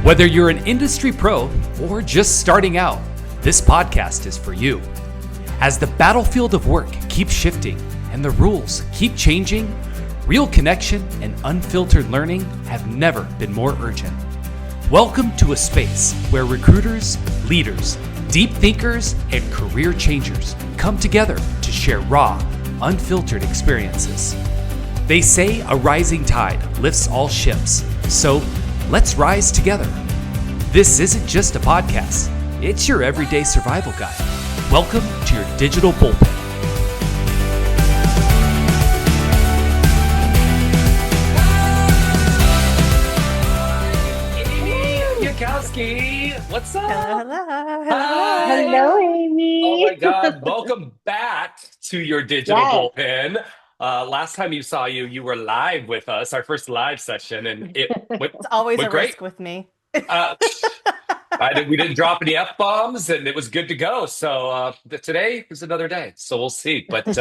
Whether you're an industry pro or just starting out, this podcast is for you. As the battlefield of work keeps shifting and the rules keep changing, real connection and unfiltered learning have never been more urgent. Welcome to a space where recruiters, leaders, deep thinkers, and career changers come together to share raw, unfiltered experiences. They say a rising tide lifts all ships, so let's rise together. This isn't just a podcast, it's your everyday survival guide. Welcome to Your Digital Bullpen. Amy Yackowski, what's up? Hello. Hi. Hello, Amy. Oh my God, welcome back to Your Digital Bullpen. Last time you saw you were live with us, our first live session, and It's always went a great. risk with me. We didn't drop any F-bombs, and it was good to go. So today is another day, so we'll see. But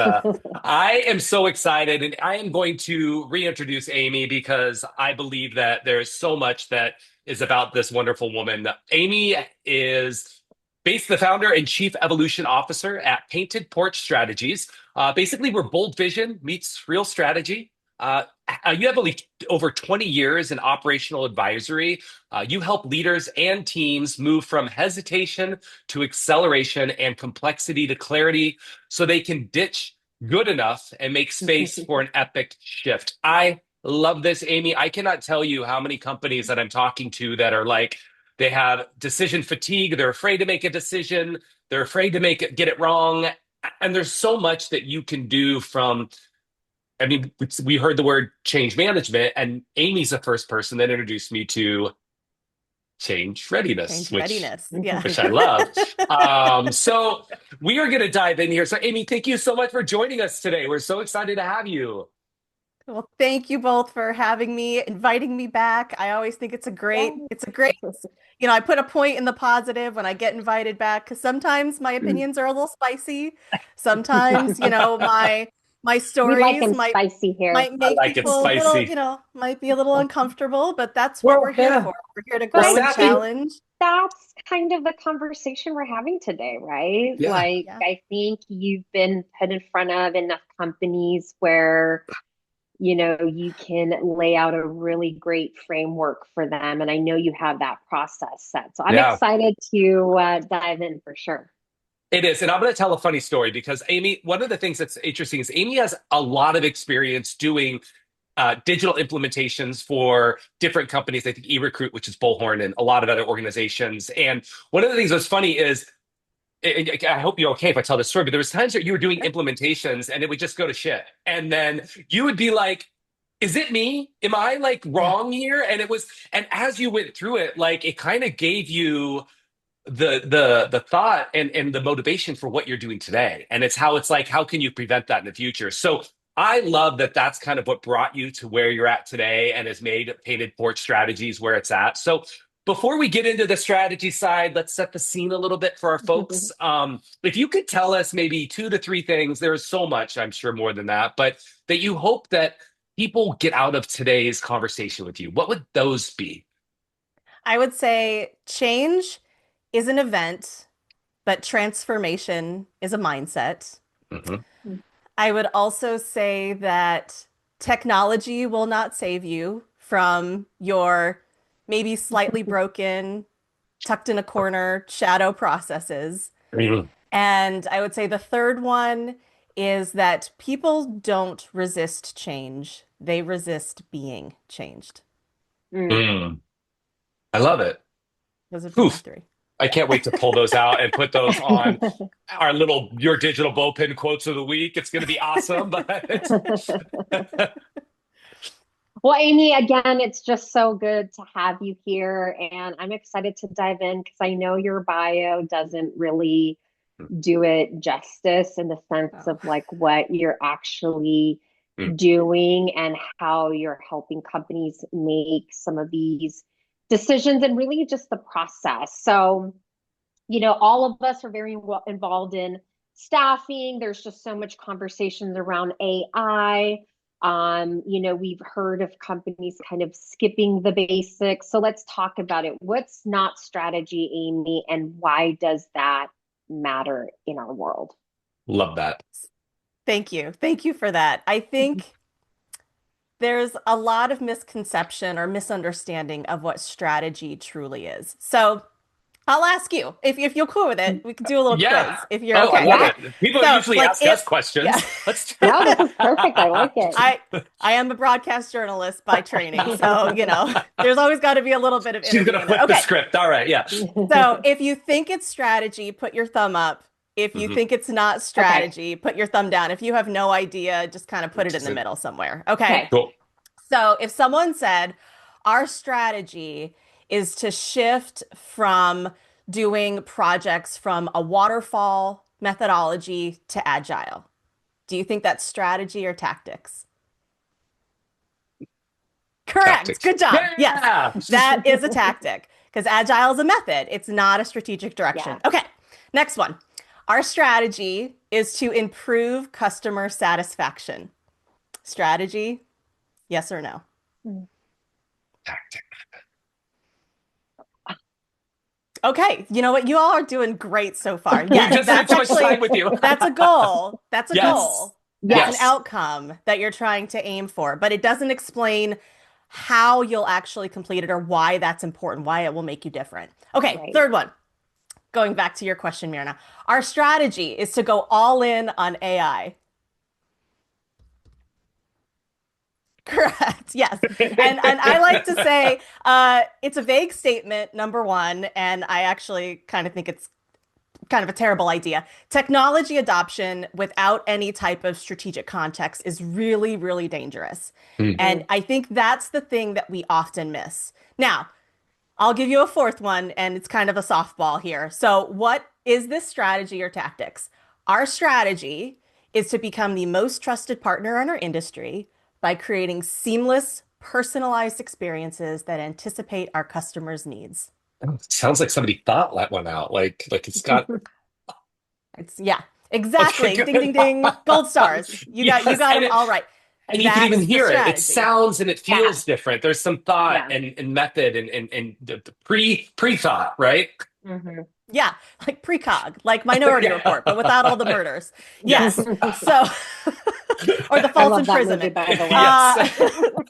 I am so excited, and I am going to reintroduce Amy because I believe that there's so much that is about this wonderful woman. Amy is the founder and chief evolution officer at Painted Porch Strategies. Basically, where bold vision meets real strategy. You have over 20 years in operational advisory. You help leaders and teams move from hesitation to acceleration and complexity to clarity so they can ditch good enough and make space for an epic shift. I love this, Amy. I cannot tell you how many companies that I'm talking to that are like, they have decision fatigue. They're afraid to make a decision. They're afraid to get it wrong. And there's so much that you can do we heard the word change management, and Amy's the first person that introduced me to change readiness, Yeah. which I love. So we are going to dive in here. So Amy, thank you so much for joining us today. We're so excited to have you. Well, thank you both for having me, inviting me back. I always think it's a great, I put a point in the positive when I get invited back because sometimes my opinions are a little spicy. Sometimes, my stories spicy here. might make people a little, might be a little uncomfortable, but that's what we're here for. We're here to grow and challenge. That's kind of the conversation we're having today, right? Yeah. I think you've been put in front of enough companies where, you can lay out a really great framework for them. And I know you have that process set. So I'm excited to dive in for sure. It is. And I'm going to tell a funny story because Amy, one of the things that's interesting is Amy has a lot of experience doing digital implementations for different companies. I think eRecruit, which is Bullhorn, and a lot of other organizations. And one of the things that's funny is, I hope you're okay if I tell this story, but there was times that you were doing implementations and it would just go to shit. And then you would be like, is it me? Am I wrong here? And as you went through it, it kind of gave you the thought and the motivation for what you're doing today. And how can you prevent that in the future? So I love that that's kind of what brought you to where you're at today and has made Painted Porch Strategies where it's at. So before we get into the strategy side, let's set the scene a little bit for our folks. If you could tell us maybe 2 to 3 things, there's so much, I'm sure more than that, but that you hope that people get out of today's conversation with you, what would those be? I would say change is an event, but transformation is a mindset. Mm-hmm. I would also say that technology will not save you from your maybe slightly broken, tucked in a corner shadow processes. Mm-hmm. And I would say the third one is that people don't resist change. They resist being changed. I love it. Those are my 3. I can't wait to pull those out and put those on our little Your Digital Bullpen quotes of the week. It's going to be awesome. Well, Amy, again, it's just so good to have you here. And I'm excited to dive in because I know your bio doesn't really do it justice in the sense of what you're actually doing and how you're helping companies make some of these decisions and really just the process. So, all of us are very involved in staffing. There's just so much conversations around AI. We've heard of companies kind of skipping the basics. So let's talk about it. What's not strategy, Amy, and why does that matter in our world? Love that. Thank you. Thank you for that. I think there's a lot of misconception or misunderstanding of what strategy truly is. So I'll ask you if you're cool with it. We can do a little quiz Yeah. if you're Oh, I okay. love Yeah. it. People So, usually like, ask us if yeah, questions. Let's. No, this is perfect. I like it. I am a broadcast journalist by training, so there's always got to be a little bit of She's interview gonna in there. flip the Okay, script. All right. Yeah. so if you think it's strategy, put your thumb up. If you Mhm. think it's not Okay. strategy, put your thumb down. If you have no idea, just kind of put it in the middle somewhere. Okay. Okay. Cool. So if someone said, our strategy is to shift from doing projects from a waterfall methodology to agile, do you think that's strategy or tactics? Correct. Tactics. Good job. Yes, Yeah. that is a tactic because agile is a method. It's not a strategic Yeah. direction. Okay, next one. Our strategy is to improve customer satisfaction. Strategy, yes or no? Tactic. Okay, you know what? You all are doing great so far. We've Yes, just spent that's too much actually time with you. that's a goal. That's a Yes. goal. That's an Yes. Yes. outcome that you're trying to aim for, but it doesn't explain how you'll actually complete it or why that's important, why it will make you different. Okay, Right. third one. Going back to your question, Mirna. Our strategy is to go all in on AI. Correct. Yes. And I like to say it's a vague statement, number one, and I actually kind of think it's kind of a terrible idea. Technology adoption without any type of strategic context is really, really dangerous. Mm. And I think that's the thing that we often miss. Now, I'll give you a fourth one, and it's kind of a softball here. So, what is this strategy or tactics? Our strategy is to become the most trusted partner in our industry by creating seamless, personalized experiences that anticipate our customers' needs. Sounds like somebody thought that one out. Like it's got. Yeah, Okay, exactly. Ding, good. ding, ding. Gold stars. You Yes, got them all right. and you can even That's the hear it. It strategy. sounds and it Yeah. feels different. There's some thought Yeah. and method and the pre thought, right? Hmm. Yeah, like precog, like Minority Yeah. Report, but without all the murders. Yes. Yes. So, or the I false love that movie, imprisonment. by the way. Yes.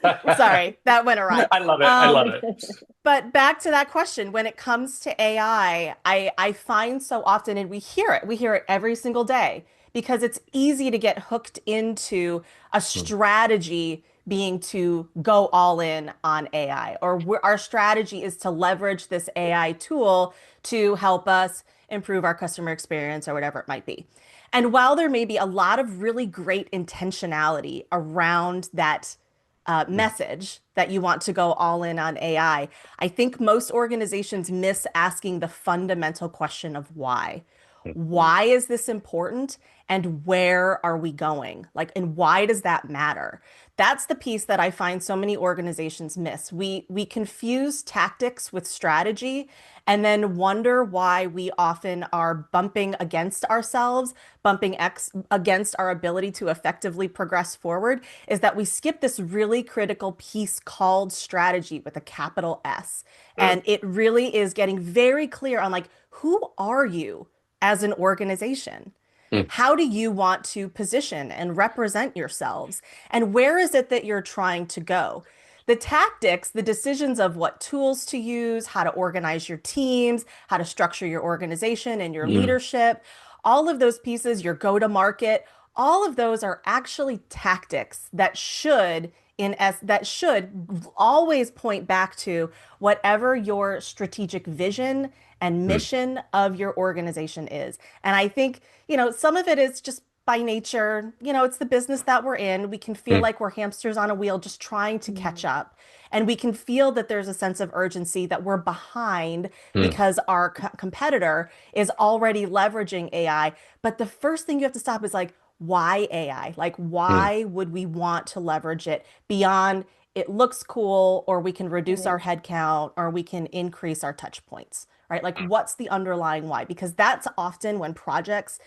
Uh, sorry, that went awry. I love it. I love Um, it. but back to that question, when it comes to AI, I find so often, and we hear it every single day, because it's easy to get hooked into a strategy being to go all in on AI, or our strategy is to leverage this AI tool to help us improve our customer experience or whatever it might be. And while there may be a lot of really great intentionality around that message that you want to go all in on AI, I think most organizations miss asking the fundamental question of why. Why is this important? And where are we going? Like, and why does that matter? That's the piece that I find so many organizations miss. We confuse tactics with strategy and then wonder why we often are bumping against ourselves, against our ability to effectively progress forward, is that we skip this really critical piece called strategy with a capital S. And it really is getting very clear on like, who are you as an organization? Mm. How do you want to position and represent yourselves? And where is it that you're trying to go? The tactics, the decisions of what tools to use, how to organize your teams, how to structure your organization and your Mm. leadership, all of those pieces, your go to market, all of those are actually tactics that should always point back to whatever your strategic vision and Mm. mission of your organization is. And I think, some of it is just by nature, it's the business that we're in. We can feel Mm. like we're hamsters on a wheel just trying to catch up. And we can feel that there's a sense of urgency that we're behind Mm. because our competitor is already leveraging AI. But the first thing you have to stop is like, why AI? Like, Mm. why would we want to leverage it beyond it looks cool, or we can reduce Right. our headcount, or we can increase our touch points, right? Like, what's the underlying why? Because that's often when projects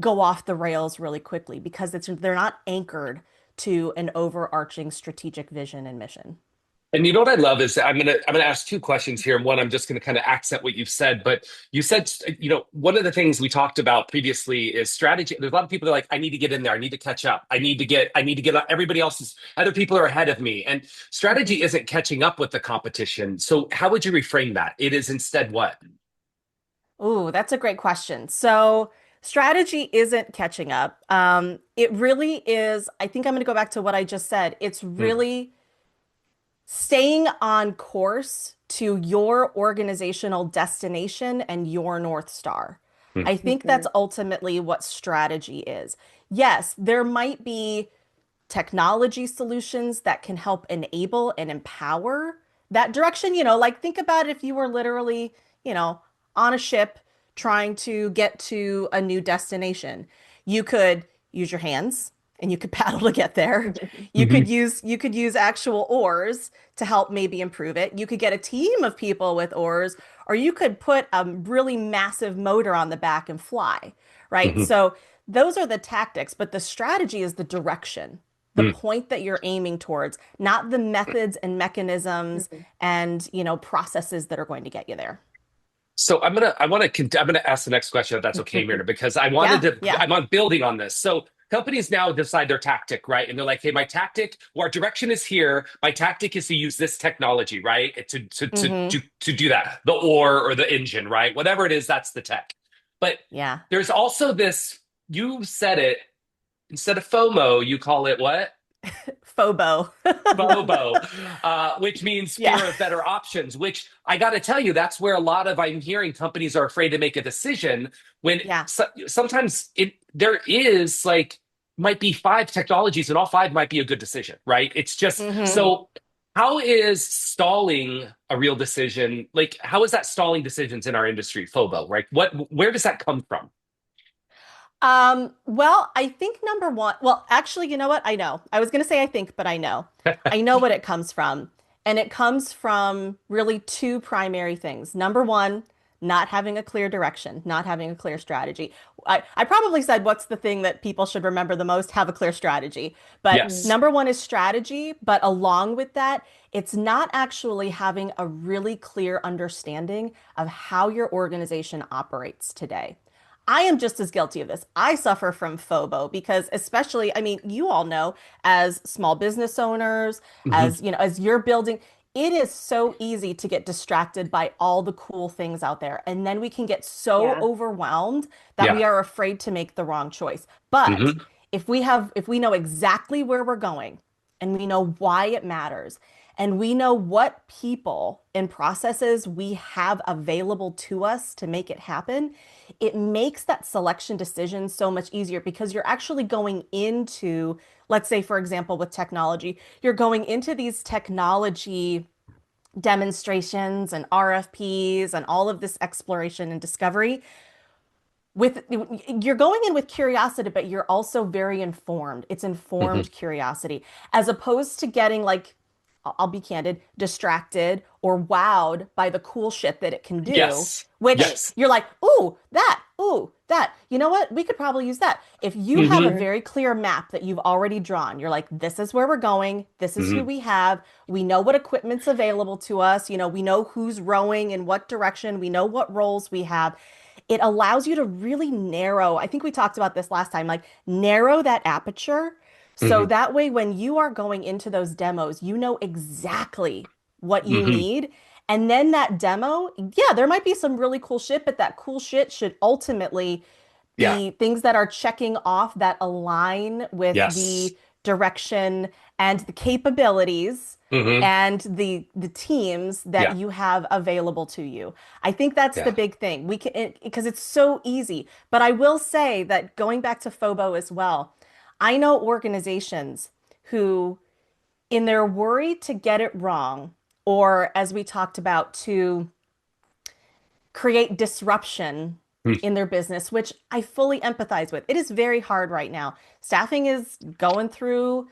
go off the rails really quickly because they're not anchored to an overarching strategic vision and mission. And you know what I love is I'm gonna ask two questions here. And one, I'm just gonna kind of accent what you've said. But you said, one of the things we talked about previously is strategy. There's a lot of people that are like, I need to get in there, I need to catch up, I need to get everybody else's other people are ahead of me. And strategy isn't catching up with the competition. So how would you reframe that? It is instead what? Ooh, that's a great question. So, strategy isn't catching up. It really is. I think I'm going to go back to what I just said. It's Mm, really staying on course to your organizational destination and your North Star. mm, I think that's Mhm. ultimately what strategy is. Yes, there might be technology solutions that can help enable and empower that direction. Like think about if you were literally, you know, on a ship trying to get to a new destination. You could use your hands and you could paddle to get there. mhm, You could use actual oars to help maybe improve it. You could get a team of people with oars, or you could put a really massive motor on the back and fly, right? mhm, So those are the tactics, but the strategy is the direction, the mm. point that you're aiming towards, not the methods and mechanisms Mhm. and, processes that are going to get you there. So I'm gonna ask the next question if that's okay, Myrna, because Yeah, yeah. I'm on building on this. So companies now decide their tactic, right? And they're like, hey, my tactic, or our direction is here. My tactic is to use this technology, right? Hmm. To do that, the or the engine, right? Whatever it is, that's the tech. But Yeah. there's also this, you said it, instead of FOMO, you call it what? Phobo. FOBO, which means Yeah. fear of better options, which I got to tell you, that's where a lot of I'm hearing companies are afraid to make a decision when Yeah. sometimes there is like might be five technologies and all five might be a good decision, right? It's just Hmm. Mhm. so how is stalling a real decision? Like, how is that stalling decisions in our industry, FOBO, right? Where does that come from? Well, I think number one, well, actually, you know what? I know. I was going to say I think, but I know. I know what it comes from. And it comes from really two primary things. Number one, not having a clear direction, not having a clear strategy. I probably said what's the thing that people should remember the most? Have a clear strategy. But Mhm. Yes. number one is strategy. But along with that, it's not actually having a really clear understanding of how your organization operates today. I am just as guilty of this. I suffer from FOBO because especially, I mean, you all know as small business owners, Mhm. as as you're building, it is so easy to get distracted by all the cool things out there. And then we can get so Yeah. overwhelmed that we Yeah. are afraid to make the wrong choice. But Hmm. if we know exactly where we're going and we know why it matters and we know what people and processes we have available to us to make it happen, it makes that selection decision so much easier because you're actually going into, let's say, for example, with technology, you're going into these technology demonstrations and RFPs and all of this exploration and discovery with you're going in with curiosity, but you're also very informed. It's Hmm. informed curiosity, as opposed to getting like, I'll be candid, distracted or wowed by the cool shit that it can do, Yes. which Right. Yes. you're like, ooh, that, ooh, that. You know what? We could probably use that. If you have a Hmm. Mhm. very clear map that you've already drawn, you're like, this is where we're going, this is who Hmm. we have, we know what equipment's available to us, we know who's rowing in what direction, we know what roles we have. It allows you to really narrow. I think we talked about this last time, like narrow that aperture. So Hmm. that way, when you are going into those demos, you know exactly what you Hmm. need. And then that demo, yeah, there might be some really cool shit, but that cool shit should ultimately Yeah. be things that are checking off that align with Yes. the direction and the capabilities Hmm. and the teams that Yeah. you have available to you. I think that's the Yeah. big thing. We can because it's so easy. But I will say that going back to FOBO as well, I know organizations who in their worry to get it wrong, or as we talked about, to create disruption Mm. in their business, which I fully empathize with. It is very hard right now. Staffing is going through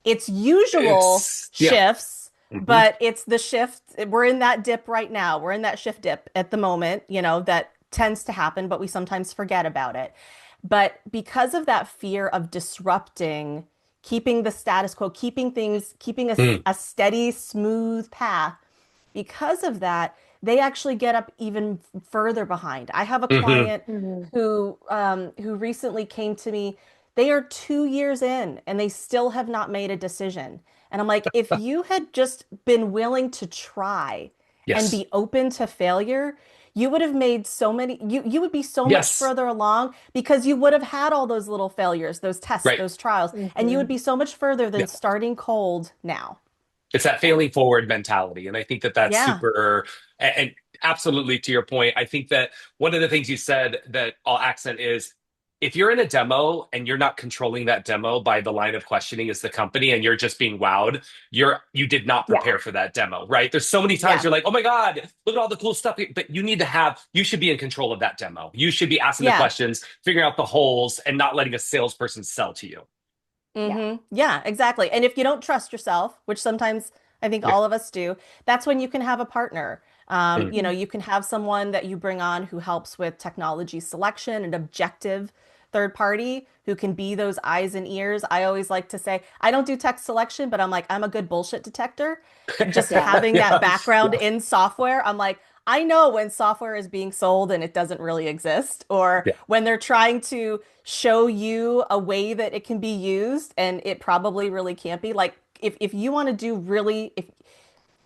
its usual Yeah. shifts, Hmm. but it's the shift. We're in that dip right now. We're in that shift dip at the moment, that tends to happen, but we sometimes forget about it. But because of that fear of disrupting, keeping the status quo, keeping Mm. a steady, smooth path. Because of that, they actually get up even further behind. I have a Hmm. client Mhm. who recently came to me. They are 2 years in and they still have not made a decision. And I'm like, if you had just been willing to try and Yes. be open to failure, you would have made so many, you would be so much Yes. further along because you would have had all those little failures, those tests, Right. those trials, and you would Mhm. be so much further than Yeah. starting cold now. It's that Yeah. failing forward mentality. And I think that that's Yeah. super, and absolutely to your point. I think that one of the things you said that I'll accent is if you're in a demo and you're not controlling that demo by the line of questioning as the company and you're just being wowed, you did not Yeah. prepare for that demo, right? There's so many times Yeah. you're like, oh my God, look at all the cool stuff. But you should be in control of that demo. You should be asking the Yeah. questions, figuring out the holes, and not letting a salesperson sell to you. Yeah. Yeah, exactly. And if you don't trust yourself, which sometimes I think Yeah. all of us do, that's when you can have a partner. Mm. Mhm. You can have someone that you bring on who helps with technology selection, an objective third party who can be those eyes and ears. I always like to say, I don't do tech selection, but I'm like, I'm a good bullshit detector. Just Yeah. having that Yeah. background Yeah. in software, I'm like, I know when software is being sold and it doesn't really exist, or Yeah. when they're trying to show you a way that it can be used and it probably really can't be. Like if you want to do really if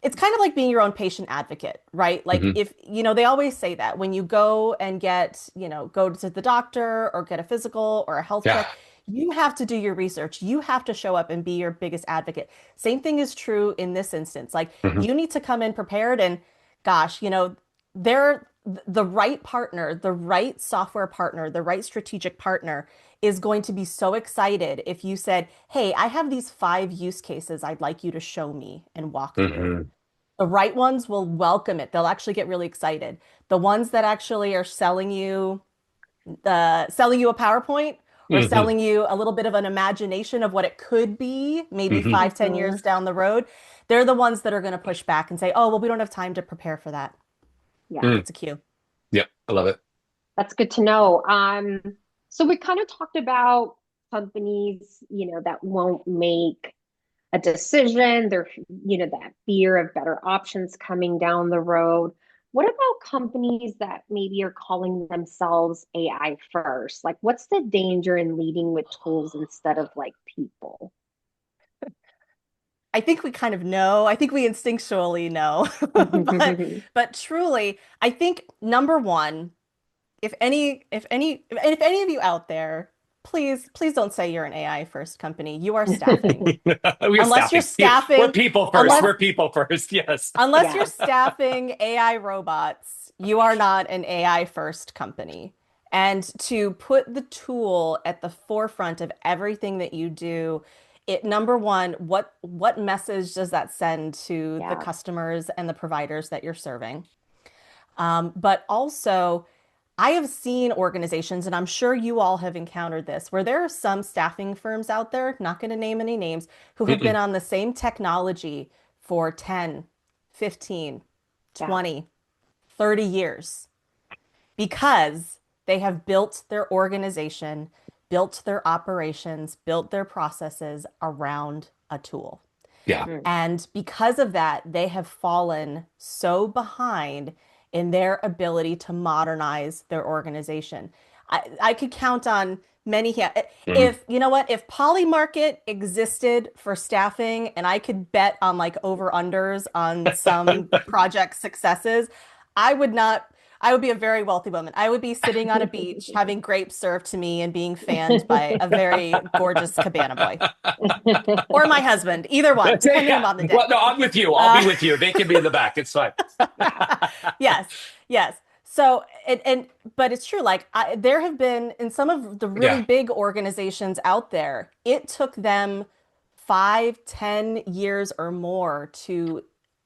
it's kind of like being your own patient advocate, right? Like Mhm. if they always say that when you go and go to the doctor or get a physical or a health Yeah. check, you have to do your research. You have to show up and be your biggest advocate. Same thing is true in this instance. Like Mhm. you need to come in prepared and gosh, they're the right partner, the right software partner, the right strategic partner is going to be so excited if you said, "Hey, I have these 5 use cases I'd like you to show me and walk through." Mhm. The right ones will welcome it. They'll actually get really excited. The ones that actually are selling you a PowerPoint or Mhm. selling you a little bit of an imagination of what it could be, maybe Mhm. 5, 10 years Mhm. down the road, they're the ones that are going to push back and say, "Oh, well, we don't have time to prepare for that." Yeah. Mm. It's a cue. Yep. I love it. That's good to Yeah. know. So we kind of talked about companies, that won't make a decision. They're, that fear of better options coming down the road. What about companies that maybe are calling themselves AI first? Like, what's the danger in leading with tools instead of like people? I think we kind of know. I think we instinctually know. But truly, I think number one, if any of you out there, please don't say you're an AI first company. You are staffing. We have Unless you're staffing. We're staffing, people first. unless We're people first. Yes. unless you're Yeah. staffing AI robots, you are not an AI first company. And to put the tool at the forefront of everything that you do, number one, what message does that send to the Yeah. customers and the providers that you're serving? But also, I have seen organizations, and I'm sure you all have encountered this, where there are some staffing firms out there, not going to name any names, who have been Mm-mm. on the same technology for 10, 15, Yeah. 20, 30 years because they have built their organization, built their operations, built their processes around a tool. Yeah. Mm. And because of that, they have fallen so behind in their ability to modernize their organization. I could count on many. Mhm. If you know what, if Polymarket existed for staffing and I could bet on like over unders on some project successes, I would not. I would be a very wealthy woman. I would be sitting on a beach having grapes served to me and being fanned by a very gorgeous cabana boy or my husband, either one, depending Yeah. upon the Well, day. no, I'm with you. I'll be Uh, with you. They can be in the back. It's fine. yes, yes. So, but it's true. Like, there have been in some of the really Yeah. big organizations out there, it took them 5, 10 years or more to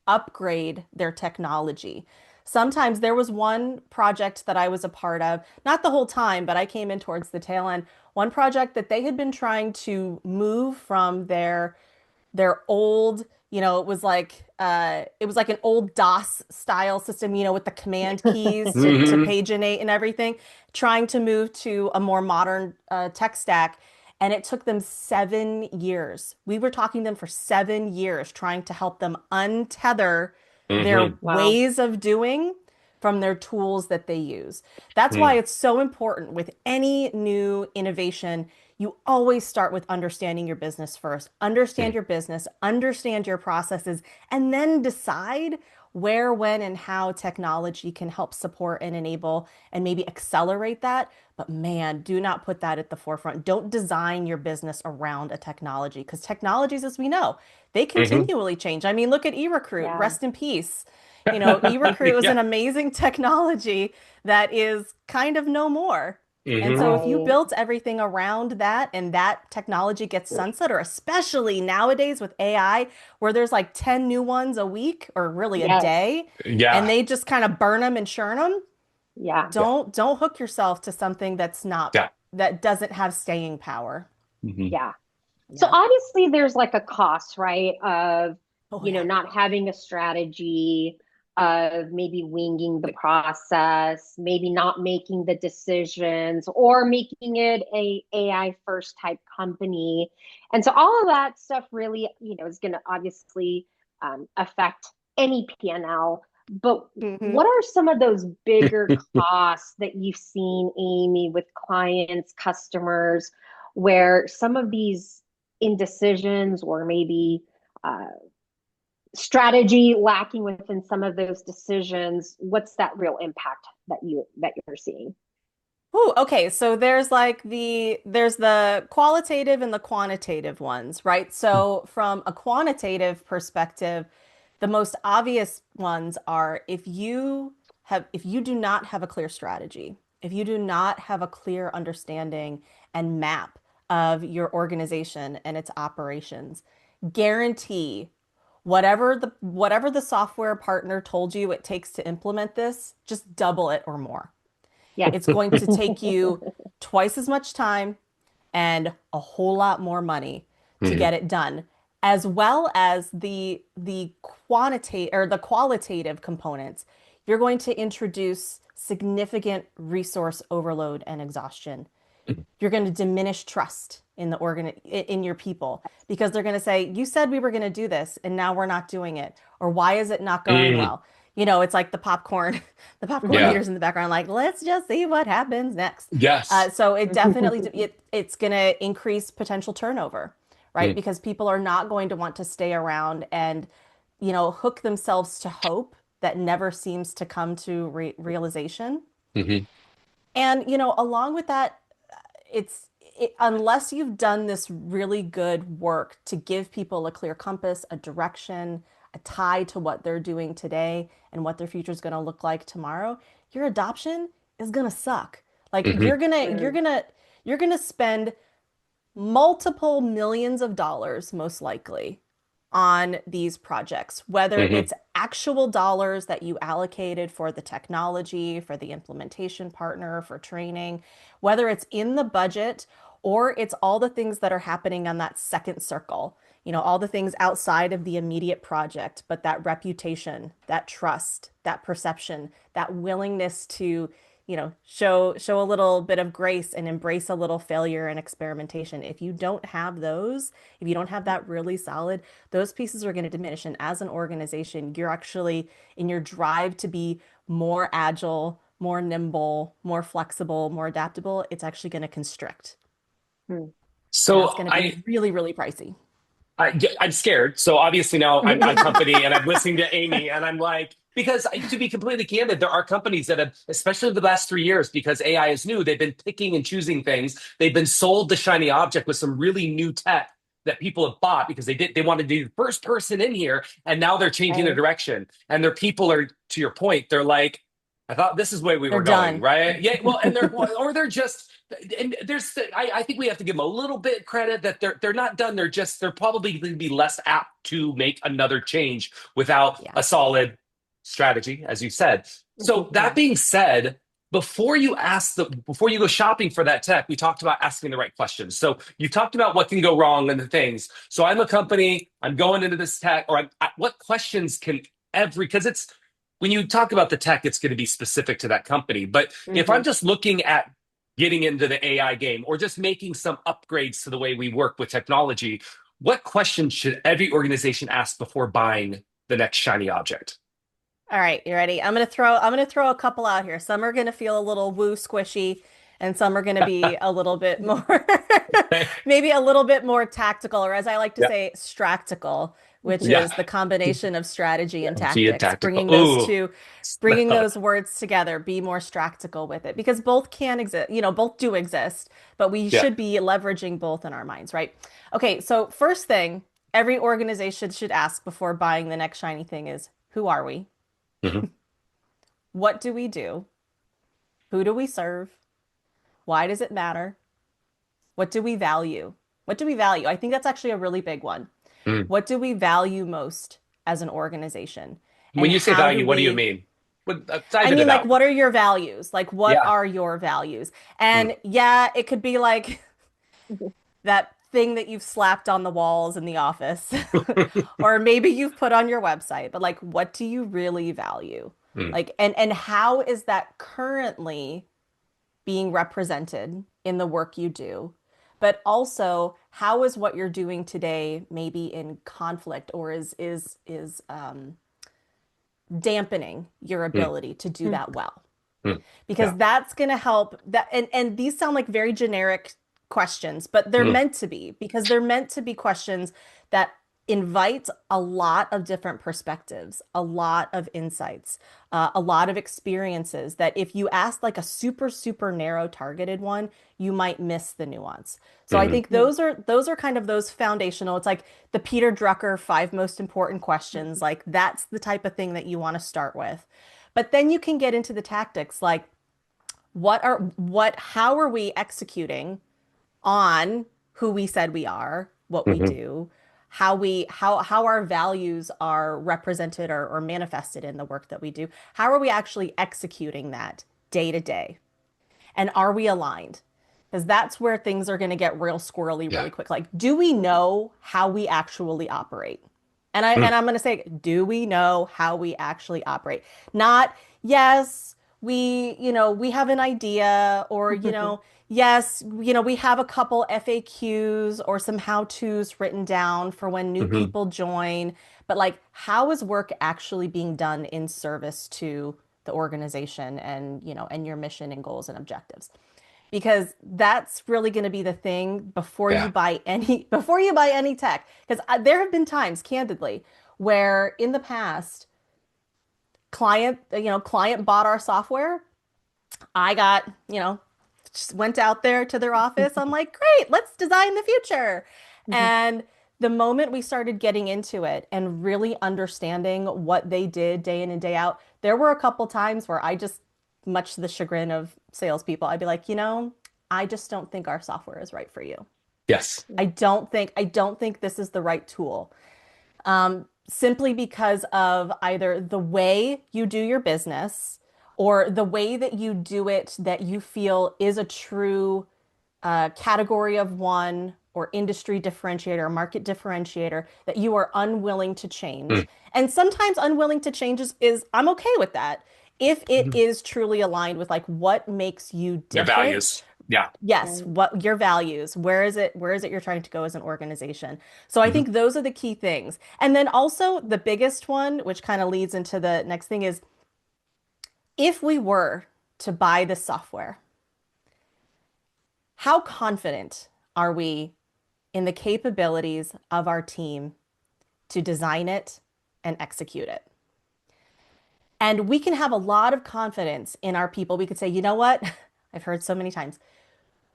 upgrade their technology. Sometimes there was one project that I was a part of, not the whole time, but I came in towards the tail end. One project that they had been trying to move from their old, it was like an old DOS style system, with the command keys to Hmm. paginate and everything, trying to move to a more modern tech stack. And it took them 7 years. We were talking to them for 7 years, trying to help them untether their Hmm. Wow. ways of doing from their tools that they use. That's why Hmm. it's so important with any new innovation. You always start with understanding your business first. Understand your business, understand your processes, and then decide where, when, and how technology can help support and enable and maybe accelerate that. But man, do not put that at the forefront. Don't design your business around a technology because technologies, as we know, they Hmm. continually change. I mean, look at eRecruit, Yeah. rest in peace. You know, eRecruit was Yeah. an amazing technology that is kind of no more. And Hmm. so if you Right. built everything around that and that technology gets sunset, or especially nowadays with AI, where there's like 10 new ones a week or really a Yes. day, and Yeah. they just kind of burn them and churn them, Yeah. Yeah. don't hook yourself to something that's not Yeah. that doesn't have staying power. Hmm. Yeah. So Yeah. obviously there's like a cost, right? Of, Oh yeah. not having a strategy, of maybe winging the process, maybe not making the decisions, or making it a AI first type company. And so all of that stuff really, is going to obviously affect any P&L. But Hmm. what are some of those bigger costs that you've seen, Amy, with clients, customers, where some of these indecisions or maybe uh, strategy lacking within some of those decisions, what's that real impact that you're seeing? Ooh, okay. So there's the qualitative and the quantitative ones, right? So from a quantitative perspective, the most obvious ones are if you do not have a clear strategy, if you do not have a clear understanding and map of your organization and its operations, guarantee whatever the software partner told you it takes to implement this, just double it or more. Yeah. It's going to take you twice as much time and a whole lot more money to Hmm. get it done, as well as the quantitative or the qualitative components. You're going to introduce significant resource overload and exhaustion. You're going to diminish trust in the in your people because they're going to say, "You said we were going to do this, and now we're not doing it," or "Why is it not going Hmm. well?" You know, it's like the popcorn, the popcorn Yeah. eaters in the background, like, "Let's just see what happens next." Yes. So it's going to increase potential turnover, right? Hmm. Because people are not going to want to stay around and, hook themselves to hope that never seems to come to realization. Hmm. And, along with that, unless you've done this really good work to give people a clear compass, a direction, a tie to what they're doing today and what their future is going to look like tomorrow, your adoption is going to suck. Like Hmm. you're going to spend multiple millions of dollars, most likely, on these projects, whether Hmm. it's actual dollars that you allocated for the technology, for the implementation partner, for training, whether it's in the budget or it's all the things that are happening on that second circle, all the things outside of the immediate project, but that reputation, that trust, that perception, that willingness to show a little bit of grace and embrace a little failure and experimentation. If you don't have those, if you don't have that really solid, those pieces are going to diminish. And as an organization, you're actually in your drive to be more agile, more nimble, more flexible, more adaptable, it's actually going to constrict. Hmm. And that's So going to be I, really, really pricey. I'm scared. So obviously now I'm at a company and I'm listening to Amy and I'm like, because to be completely candid, there are companies that have, especially the last 3 years, because AI is new, they've been picking and choosing things. They've been sold the shiny object with some really new tech that people have bought because they wanted to be the first person in here, and now they're changing their Right. direction. And their people are, to your point, they're like, I thought this is the way we They're were going, done. right? Yeah, well, and or they're just, and I think we have to give them a little bit credit that they're not done. They're probably going to be less apt to make another change without Yeah. a solid strategy, as you said. So that Yeah. being said, before you go shopping for that tech, we talked about asking the right questions. So you talked about what can go wrong and the things. So I'm a company, I'm going into this tech, or what questions can because it's when you talk about the tech, it's going to be specific to that company. But if I'm Hmm. just looking at getting into the AI game or just making some upgrades to the way we work with technology, what questions should every organization ask before buying the next shiny object? All right, you ready? I'm gonna throw a couple out here. Some are gonna feel a little woo squishy, and some are gonna be a little bit more maybe a little bit more tactical, or as I like to Yeah. say, stractical, which Yeah. is the combination of strategy and Via tactics, tactical. Ooh. bringing those words together, be more stractical with it, because both can exist, both do exist, but we Yeah. should be leveraging both in our minds, right? Okay, so first thing every organization should ask before buying the next shiny thing is, who are we? Mhm. What do we do? Who do we serve? Why does it matter? What do we value? What do we value? I think that's actually a really big one. Mm. What do we value most as an organization? When And you say how do value, what do you we, mean? Dive I into mean, like, that. what are your values? Like, what Yeah. are your values? Mm. And yeah, it could be like that thing that you've slapped on the walls in the office, or maybe you've put on your website, but like, what do you really value? Mm. Like, and how is that currently being represented in the work you do, but also how is what you're doing today maybe in conflict or is dampening your Mm. ability to do that well? Mm. Because Yeah. that's going to help that and these sound like very generic questions, but they're Mm. meant to be because they're meant to be questions that invite a lot of different perspectives, a lot of insights, a lot of experiences that if you ask like a super narrow targeted one, you might miss the nuance. So I Mhm. think those are kind of those foundational. It's like the Peter Drucker five most important questions. Like that's the type of thing that you want to start with. But then you can get into the tactics like how are we executing on who we said we are, what we Mhm. do, how our values are represented or manifested in the work that we do. How are we actually executing that day to day? And are we aligned? Because that's where things are going to get real squirrely Yeah. really quick. Like, do we know how we actually operate? Mm. I'm going to say, do we know how we actually operate? Not, yes, we have an idea, or, yes, we have a couple FAQs or some how-tos written down for when new Mhm. people join. But like, how is work actually being done in service to the organization and, and your mission and goals and objectives? Because that's really going to be the thing Yeah. before you buy any tech. Because there have been times, candidly, where in the past, client bought our software. I got, just went out there to their office. I'm like, great, let's design the future. And the moment we started getting into it and really understanding what they did day in and day out, there were a couple times where I just, much to the chagrin of salespeople, I'd be like, I just don't think our software is right for you. Yes. I don't think this is the right tool. Simply because of either the way you do your business or the way that you do it that you feel is a true category of one or industry differentiator or market differentiator that you are unwilling to change. Mm. And sometimes unwilling to change is I'm okay with that if it Mhm. is truly aligned with like what makes you Your different. values. Yeah. Yes, what your values, where is it you're trying to go as an organization? So I Mhm. think those are the key things. And then also the biggest one, which kind of leads into the next thing is if we were to buy the software, how confident are we in the capabilities of our team to design it and execute it? And we can have a lot of confidence in our people. We could say, you know what? I've heard so many times,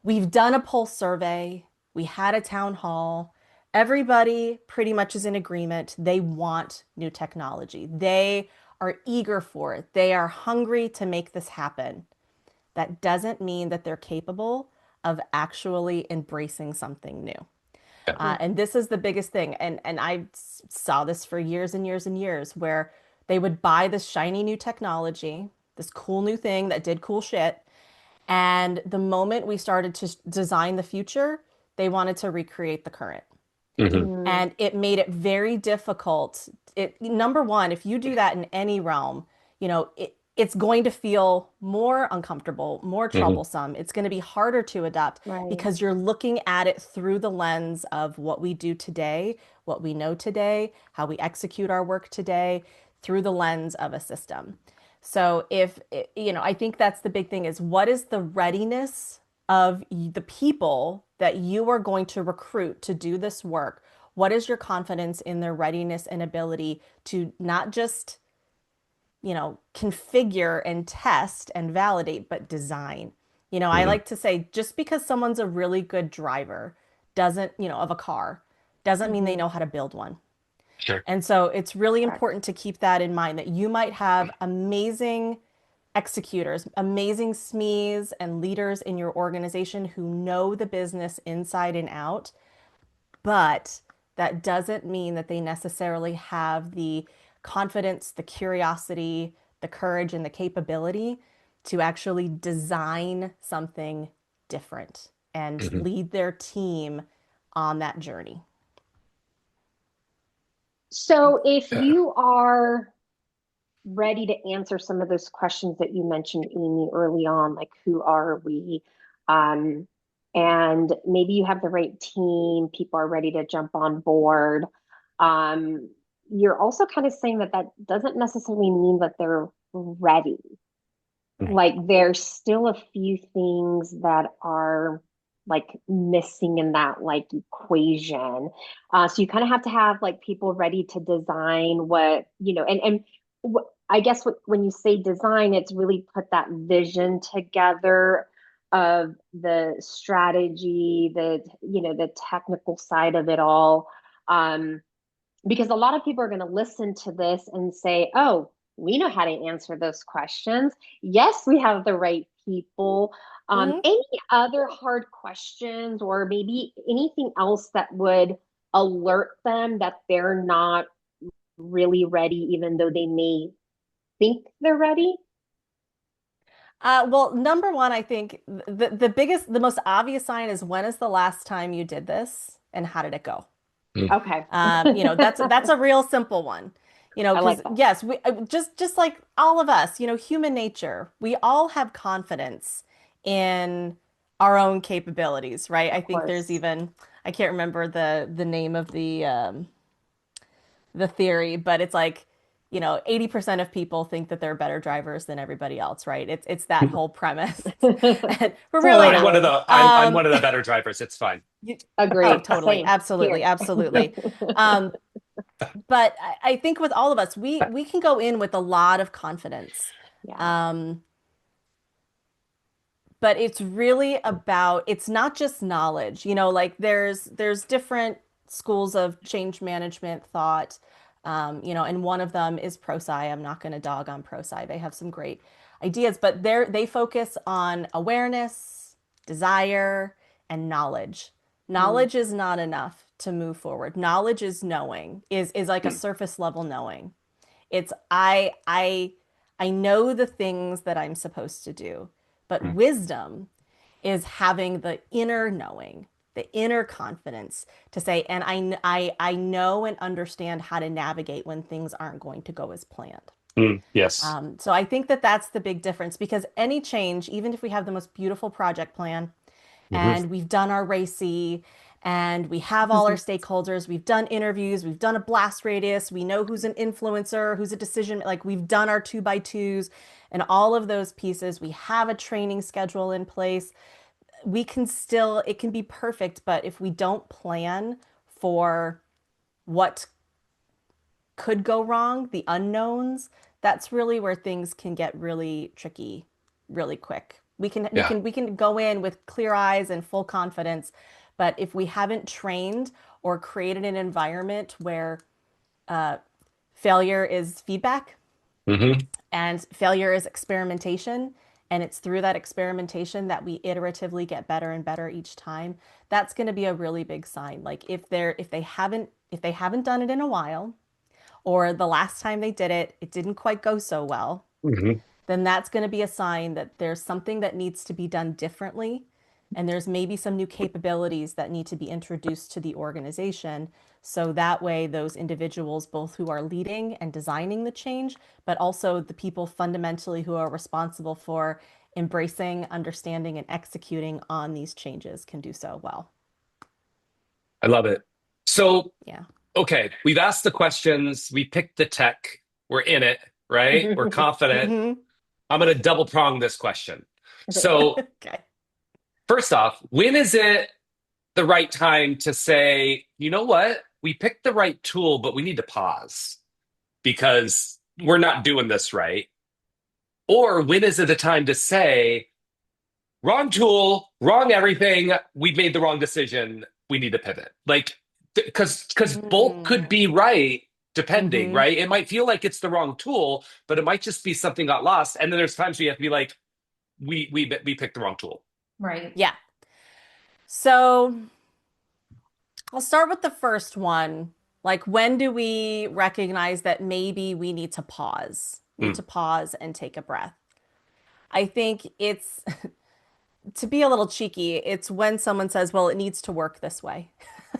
we've done a pulse survey. We had a town hall. Everybody pretty much is in agreement. They want new technology. They are eager for it. They are hungry to make this happen. That doesn't mean that they're capable of actually embracing something new. Yeah. And this is the biggest thing. And I saw this for years and years and years where they would buy this shiny new technology, this cool new thing that did cool shit, and the moment we started to design the future, they wanted to recreate the current. Mhm. And it made it very difficult. Number one, if you do that in any realm, it's going to feel more uncomfortable, more Hmm. troublesome. It's going to be harder to adapt Right. because you're looking at it through the lens of what we do today, what we know today, how we execute our work today, through the lens of a system. So if, I think that's the big thing is what is the readiness of the people that you are going to recruit to do this work? What is your confidence in their readiness and ability to not just configure and test and validate, but design. I Hmm. like to say just because someone's a really good driver doesn't, of a car, doesn't mean they Hmm. know how to build one. Sure. And so it's really Correct. important to keep that in mind that you might have amazing executors, amazing SMEs and leaders in your organization who know the business inside and out, but that doesn't mean that they necessarily have the confidence, the curiosity, the courage, and the capability to actually design something different and Hmm. lead their team on that journey. So if you are ready to answer some of those questions that you mentioned, Amy, early on, like who are we? Um, and maybe you have the right team, people are ready to jump on board. Um, you're also kind of saying that that doesn't necessarily mean that they're ready. Like there's still a few things that are like missing in that like equation. So you kind of have to have like people ready to design what, I guess when you say design, it's really put that vision together of the strategy, the technical side of it all. Um, because a lot of people are going to listen to this and say, oh, we know how to answer those questions. Yes, we have the right people. Mhm. Any other hard questions or maybe anything else that would alert them that they're not really ready, even though they may think they're ready? Well, number one, I think the biggest, the most obvious sign is when is the last time you did this and how did it go? Okay. That's a real simple one. I Because like that. yes, we just like all of us, human nature, we all have confidence in our own capabilities, right? I Of think there's course. even I can't remember the name of the theory, but it's like 80% of people think that they're better drivers than everybody else, right? It's that whole premise. And we're really I'm one not. of Totally. the I'm one of the better drivers. It's fine. You, oh, Agreed. totally. Same Absolutely. here. Absolutely. Um, but I think with all of us, we can go in with a lot of confidence. Yeah. Um, but it's really about it's not just knowledge. Like there's different schools of change management thought. And one of them is ProSci. I'm not going to dog on ProSci. They have some great ideas, but they focus on awareness, desire, and knowledge. Mm, Knowledge is not enough to move forward. Knowledge is knowing, is like a Mm. surface level knowing. It's I know the things that I'm supposed to do. But Mm. wisdom is having the inner knowing, the inner confidence to say, and I know and understand how to navigate when things aren't going to go as planned. Yes. So I think that that's the big difference because any change, even if we have the most beautiful project plan Hmm. and we've done our RACI and we have all our stakeholders, we've done interviews, we've done a blast radius, we know who's an influencer, who's a decision, like we've done our 2x2s and all of those pieces. We have a training schedule in place. It can be perfect, but if we don't plan for what could go wrong, the unknowns, that's really where things can get really tricky really quick. Yeah. We can go in with clear eyes and full confidence, but if we haven't trained or created an environment where failure is feedback Hmm. and failure is experimentation, and it's through that experimentation that we iteratively get better and better each time, that's going to be a really big sign. Like if they haven't done it in a while, or the last time they did it, it didn't quite go so well, Hmm. then that's going to be a sign that there's something that needs to be done differently and there's maybe some new capabilities that need to be introduced to the organization. So that way, those individuals, both who are leading and designing the change, but also the people fundamentally who are responsible for embracing, understanding, and executing on these changes can do so well. I love it. So, Yeah. okay, we've asked the questions, we picked the tech, we're in it, right? We're confident. Hmm. I'm going to double prong this question. So, Okay. first off, when is it the right time to say, you know what? We picked the right tool, but we need to pause because we're not doing this right? Or when is it the time to say, wrong tool, wrong everything, we made the wrong decision, we need to pivot? Like, because both could Mm. be right depending, Hmm. right? It might feel like it's the wrong tool, but it might just be something got lost. And then there's times where you have to be like, we picked the wrong tool. Right. Yeah. So I'll start with the first one. Like, when do we recognize that maybe we need to pause, Mm, and take a breath? I think it's, to be a little cheeky, it's when someone says, well, it needs to work this way.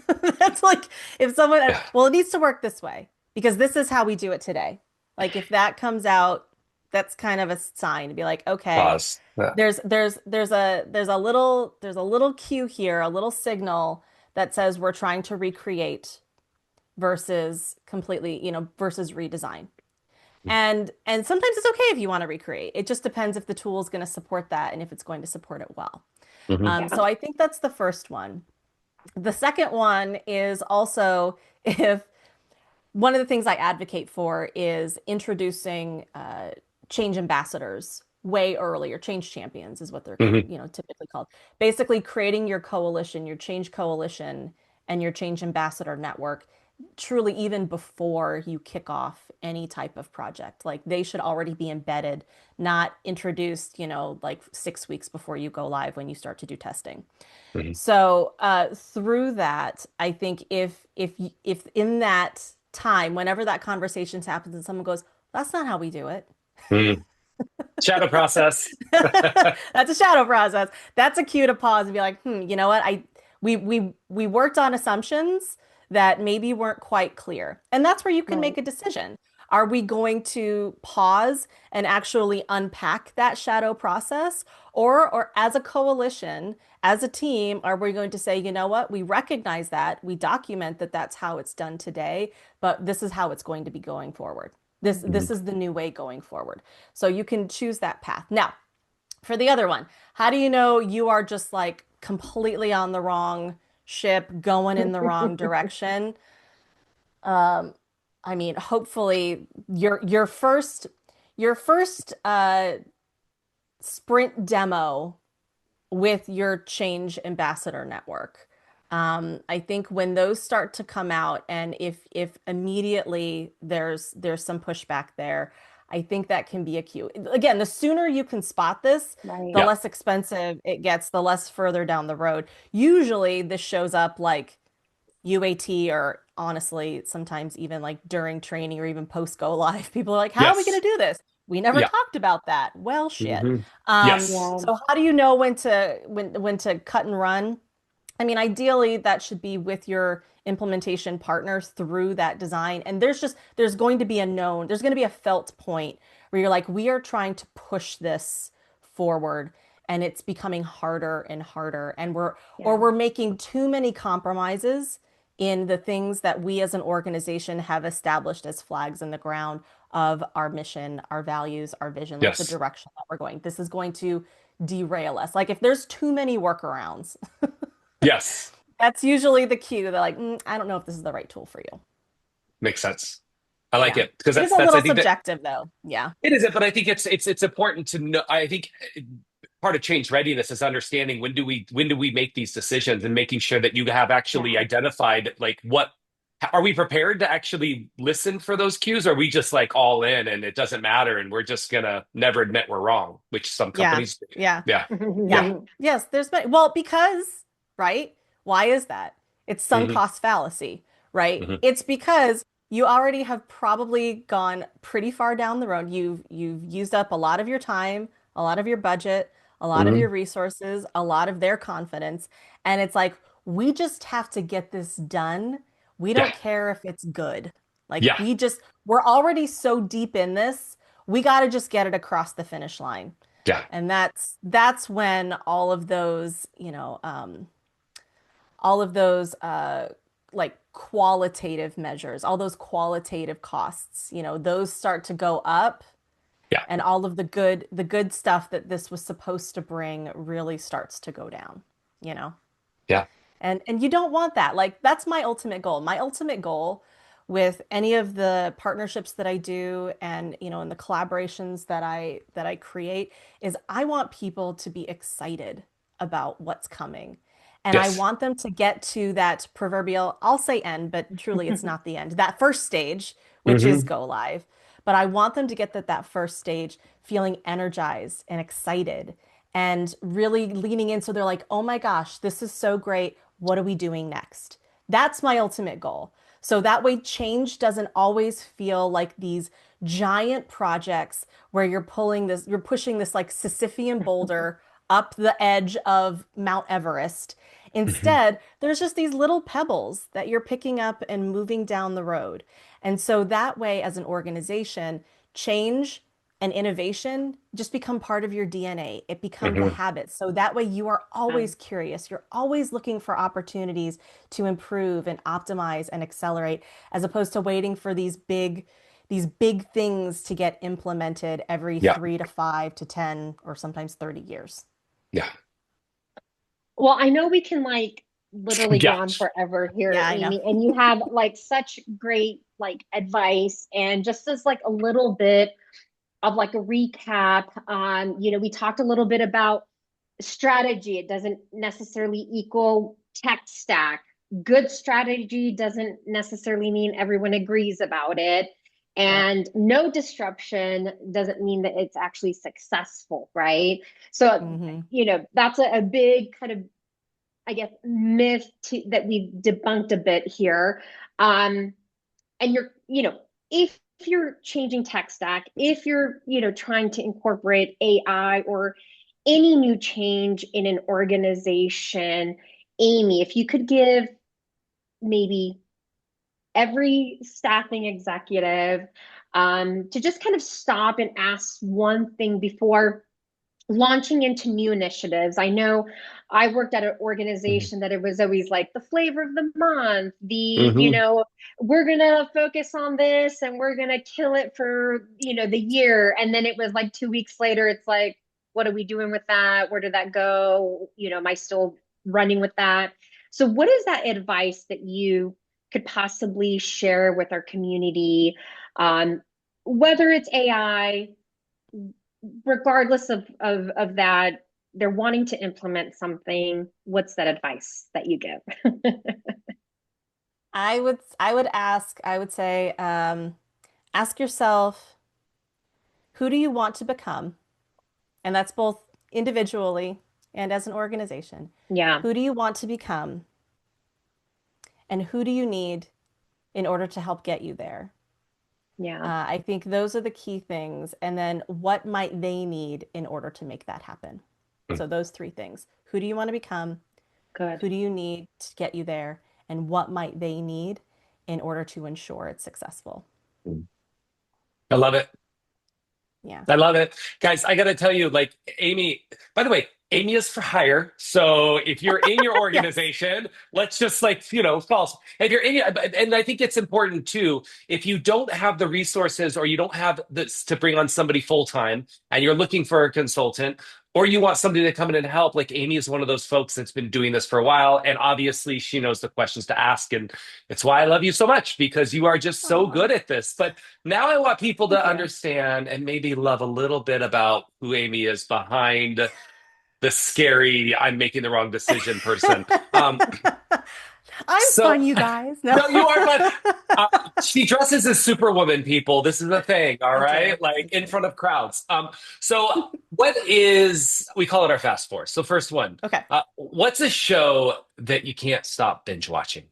That's like, if someone, yeah, well, it needs to work this way because this is how we do it today. Like, if that comes out, that's kind of a sign to be like, okay, pause. Yeah. there's a little cue here, a little signal that says we're trying to recreate versus completely, versus redesign. And sometimes it's okay if you want to recreate. It just depends if the tool is going to support that and if it's going to support it well. Mhm. Yeah. So I think that's the first one. The second one is also if one of the things I advocate for is introducing change ambassadors way earlier. Change champions is what they're Mhm. typically called. Basically, creating your coalition, your change coalition, and your change ambassador network truly even before you kick off any type of project. Like, they should already be embedded, not introduced, like 6 weeks before you go live when you start to do testing. Mhm. So through that, I think if in that time, whenever that conversation happens, and someone goes, "That's not how we do it," Mhm. Shadow process. that's a shadow process. That's a cue to pause and be like, you know what? We worked on assumptions that maybe weren't quite clear. And that's where you can Right. make a decision. Are we going to pause and actually unpack that shadow process? Or as a coalition, as a team, are we going to say, you know what? We recognize that, we document that that's how it's done today, but this is how it's going to be going forward. This Mhm. is the new way going forward. So you can choose that path. Now, for the other one, how do you know you are just like completely on the wrong ship, going in the wrong direction? Um, I mean, hopefully your first sprint demo with your change ambassador network. I think when those start to come out, and if immediately there's some pushback there, I think that can be a cue. Again, the sooner you can spot this, the Right. Yeah. less expensive it gets, the less further down the road. Usually this shows up like UAT, or honestly, sometimes even like during training or even post go live. People are like, how are we going Yes. to do this? We never Yeah. talked about that. Well, shit. Mhm. Um, Yes. Yeah. so how do you know when to cut and run? I mean, ideally, that should be with your implementation partners through that design. And there's going to be a felt point where you're like, we are trying to push this forward and it's becoming harder and harder. And Yeah. we're making too many compromises in the things that we as an organization have established as flags in the ground of our mission, our values, our vision, like the Yes. direction that we're going. This is going to derail us. Like, if there's too many workarounds, Yes. that's usually the cue. They're like, I don't know if this is the right tool for you. Makes sense. I like Yeah. it because It is that's a I little think that subjective though. Yeah. it is it, but I think it's important to know. I think part of change readiness is understanding when do we make these decisions and making sure that you have actually Yeah. identified like what are we prepared to actually listen for those cues, or are we just like all in and it doesn't matter and we're just gonna never admit we're wrong, which some Yeah. companies do. Yeah. Yeah. Yeah. Yeah. Yes, there's been, well, because, right? Why is that? It's sunk Hmm. cost fallacy, right? Hmm. It's because you already have probably gone pretty far down the road. You've used up a lot of your time, a lot of your budget, a lot of your resources, a lot of their confidence. And it's like, we just have to get this done. We Yeah. don't care if it's good. Like, Yeah. we're already so deep in this. We got to just get it across the finish line. Yeah. And that's when all of those, all of those like qualitative measures, all those qualitative costs, those start to go up, Yeah. and all of the good stuff that this was supposed to bring really starts to go down, you know? Yeah. And you don't want that. Like, that's my ultimate goal. My ultimate goal with any of the partnerships that I do, and and the collaborations that I create, is I want people to be excited about what's coming. And I Yes. want them to get to that proverbial, I'll say end, but truly it's not the end, that first stage, which is Hmm. go live. But I want them to get that first stage feeling energized and excited and really leaning in. So they're like, oh my gosh, this is so great. What are we doing next? That's my ultimate goal. So that way, change doesn't always feel like these giant projects where you're pushing this like Sisyphean boulder up the edge of Mount Everest. Hmm. Instead, there's just these little pebbles that you're picking up and moving down the road. And so that way, as an organization, change and innovation just become part of your DNA. It becomes a Hmm. habit. So that way you are always Um, curious. You're always looking for opportunities to improve and optimize and accelerate, as opposed to waiting for these big things to get implemented every Yeah. 3 to 5 to 10 or sometimes 30 years. Yeah. well, I know we can like literally go Yeah. on forever here, Yeah, I know. Amy, and you have like such great like advice, and just as like a little bit of like a recap on, we talked a little bit about strategy. It doesn't necessarily equal tech stack. Good strategy doesn't necessarily mean everyone agrees about it. Yep. And no disruption doesn't mean that it's actually successful, right? So, Hmm. that's a big kind of, I guess, myth that we've debunked a bit here. And if you're changing tech stack, if you're, trying to incorporate AI or any new change in an organization, Amy, if you could give maybe every staffing executive to just kind of stop and ask one thing before launching into new initiatives. I know I worked at an organization that it was always like the flavor of the month, Hmm. we're going to focus on this and we're going to kill it for, the year. And then it was like 2 weeks later, it's like, what are we doing with that? Where did that go? Am I still running with that? So what is that advice that you could possibly share with our community? Whether it's AI, regardless of that, they're wanting to implement something. What's that advice that you give? I would say, ask yourself, who do you want to become? And that's both individually and as an organization. Yeah, Who do you want to become? And who do you need in order to help get you there? yeah, I think those are the key things. And then what might they need in order to make that happen? So those three things. Who do you want to become? good. Who do you need to get you there? And what might they need in order to ensure it's successful? I love it. Yeah. I love it. Guys, I got to tell you, like, Amy, by the way, Amy is for hire. So if you're in your Yes. organization, let's just like, false. If you're in, and I think it's important too, if you don't have the resources or you don't have this to bring on somebody full time and you're looking for a consultant, or you want somebody to come in and help, like Amy is one of those folks that's been doing this for a while. And obviously she knows the questions to ask. And it's why I love you so much, because you are just so Oh, good at this. But now I want people thank to you. understand and maybe love a little bit about who Amy is behind the scary, I'm making the wrong decision person. I'm So, fun, you guys. No. no, you are, but uh, she dresses as Superwoman, people. This is the thing, all I do. right? Like I in do. front of crowds. So what is, we call it our fast four. So, first one, Okay. what's a show that you can't stop binge watching?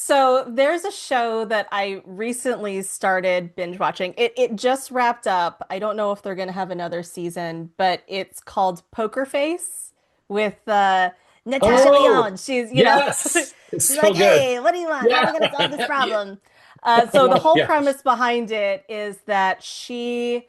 So there's a show that I recently started binge watching. It just wrapped up. I don't know if they're gonna have another season, but it's called Poker Face with Natasha Oh, Lyonne. She's, yes. It's she's so like, good. "Hey, what do you want? How are Yeah. we gonna solve this Yeah. problem?" So the whole Yeah. premise behind it is that she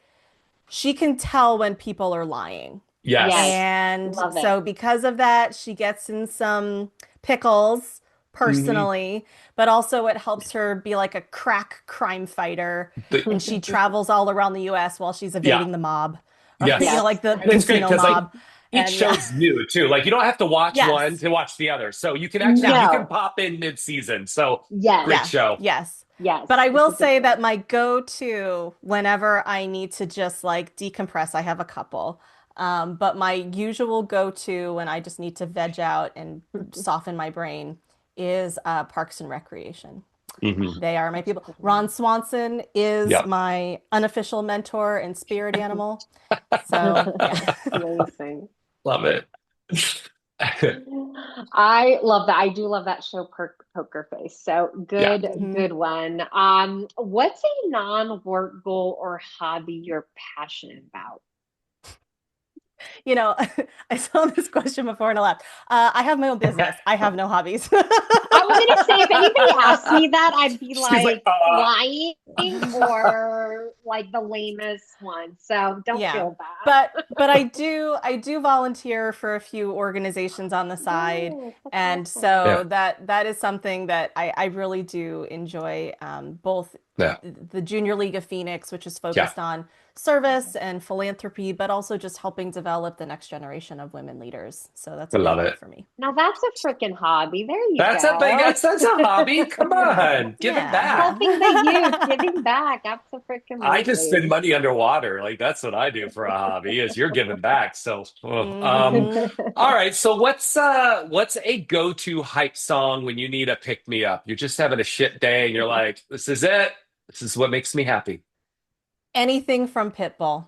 can tell when people are lying. Yes, Yes. And love it. so because of that, she gets in some pickles Hmm. personally, but also it helps her be like a crack crime fighter. The, And she travels all around the US while she's yeah. evading the mob or, Yes. like the And it's great casino because like mob. each And yeah, show's new too. Like you don't have to watch one yes, to watch the other. So you can actually no, you can No, pop in mid-season. So yes, great yeah, show. yes. yes, But I it's will a good say show. that my go-to whenever I need to just like decompress, I have a couple. But my usual go-to when I just need to veg out and soften my brain is Parks and Recreation. Hmm. They are my Such a people. good Ron one. Swanson is Yep. my unofficial mentor and spirit animal. So yeah. Amazing. Love it. I love that. I do love that show, Poker Face. So Yeah. good, Mhm. good one. What's a non-work goal or hobby you're passionate about? You know, I saw this question before and I laughed. I have my own business. I have no hobbies. I was gonna say, if anybody asked me that, I'd be She's like, like lying or like the lamest one. So don't Yeah. feel bad. But I do volunteer for a few organizations on the side. Yes, that's And awesome. yeah, so that is something that I really do enjoy, both yeah, the Junior League of Phoenix, which is yeah. focused on service and philanthropy, but also just helping develop the next generation of women leaders. So that's I a big love one it. for me. Now that's a freaking hobby. There you That's a big, go. that's a hobby. Come on, give it Yeah, back. yeah. Helping the youth, giving back. I just spend Absolutely. money underwater. Like that's what I do for a hobby is you're giving back. So, Hmm. all right. So what's a go-to hype song when you need a pick me up? You're just having a shit day and you're like, this is it. This is what makes me happy. Anything from Pitbull.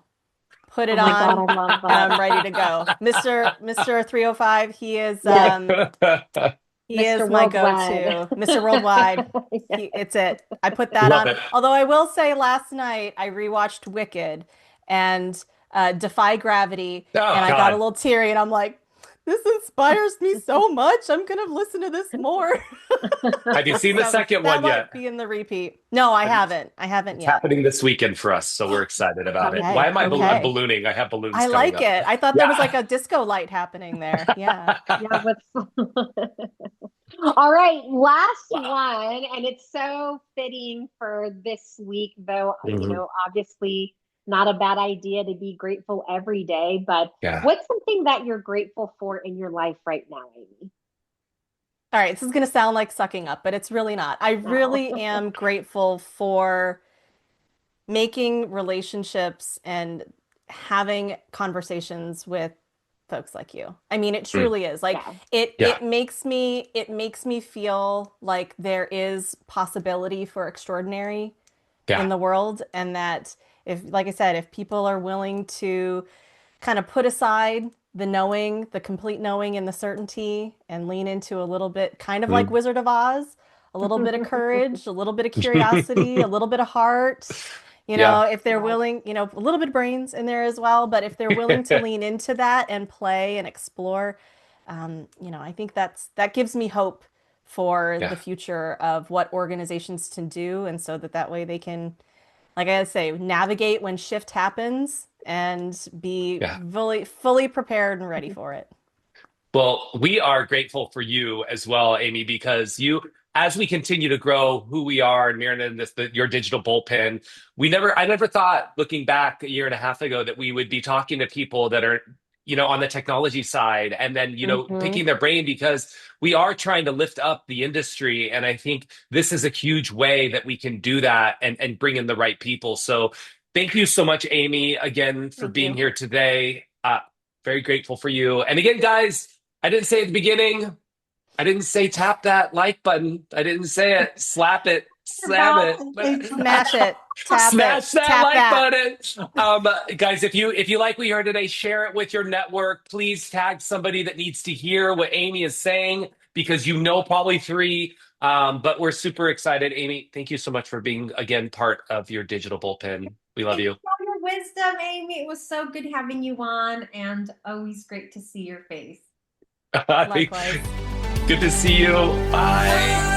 Put Oh it my God, I on love and that. I'm ready to go. Mr. 305, Yes, he Mr. is my Worldwide. go-to. Mr. Worldwide. Yes. It's it. I put that Love on. it. Although I will say last night I rewatched Wicked and Defy Gravity Oh and I got a God. little teary and I'm like, this inspires me so much. I'm gonna listen to this more. Have you seen the So second that one yet? might be in the repeat. No, I Have you, haven't. I haven't it's yet. happening this weekend for us, so we're excited about it. Why Okay, am I? I'm okay. ballooning. I have balloons I coming like up. it. I thought there was like Yeah. a disco light happening there. Yeah. Yeah, with all right, last Wow. one, and it's so fitting for this week, though, Mhm. obviously not a bad idea to be grateful every day, but Yeah. what's something that you're grateful for in your life right now, Amy? All right, this is going to sound like sucking up, but it's really not. I No. really am grateful for making relationships and having conversations with folks like you. I mean, it Mm. truly is. Like Yeah. it Yeah. makes me feel like there is possibility for extraordinary Yeah. in the world and that if like I said, if people are willing to kind of put aside the knowing, the complete knowing and the certainty and lean into a little bit, kind of like Mm. Wizard of Oz, a little bit of courage, a little bit of curiosity, a little bit of heart. Yeah. If they're Yes. willing, a little bit of brains in there as well, but if they're willing to lean into that and play and explore, I think that gives me hope for Yeah. the future of what organizations can do, and so that way they can, like I say, navigate when shift happens and be Yeah. fully prepared and ready for it. Well, we are grateful for you as well, Amy, because as we continue to grow who we are and mirroring in your digital bullpen, I never thought looking back a year and a half ago that we would be talking to people that are, on the technology side and then, Hmm. picking their brain because we are trying to lift up the industry. And I think this is a huge way that we can do that and bring in the right people. So thank you so much, Amy, again, for Thank being you. here today. Very grateful for you. And again, guys, I didn't say at the beginning. I didn't say tap that like button. I didn't say it. Slap it. Slam About it. Smash it, tap it, Smash that tap like that. button. Guys, if you like what you heard today, share it with your network. Please tag somebody that needs to hear what Amy is saying because probably three. But we're super excited. Amy, thank you so much for being again part of your digital bullpen. We love Thank you you. for all your wisdom, Amy. It was so good having you on, and always great to see your face. Likewise. Good to see you. Bye.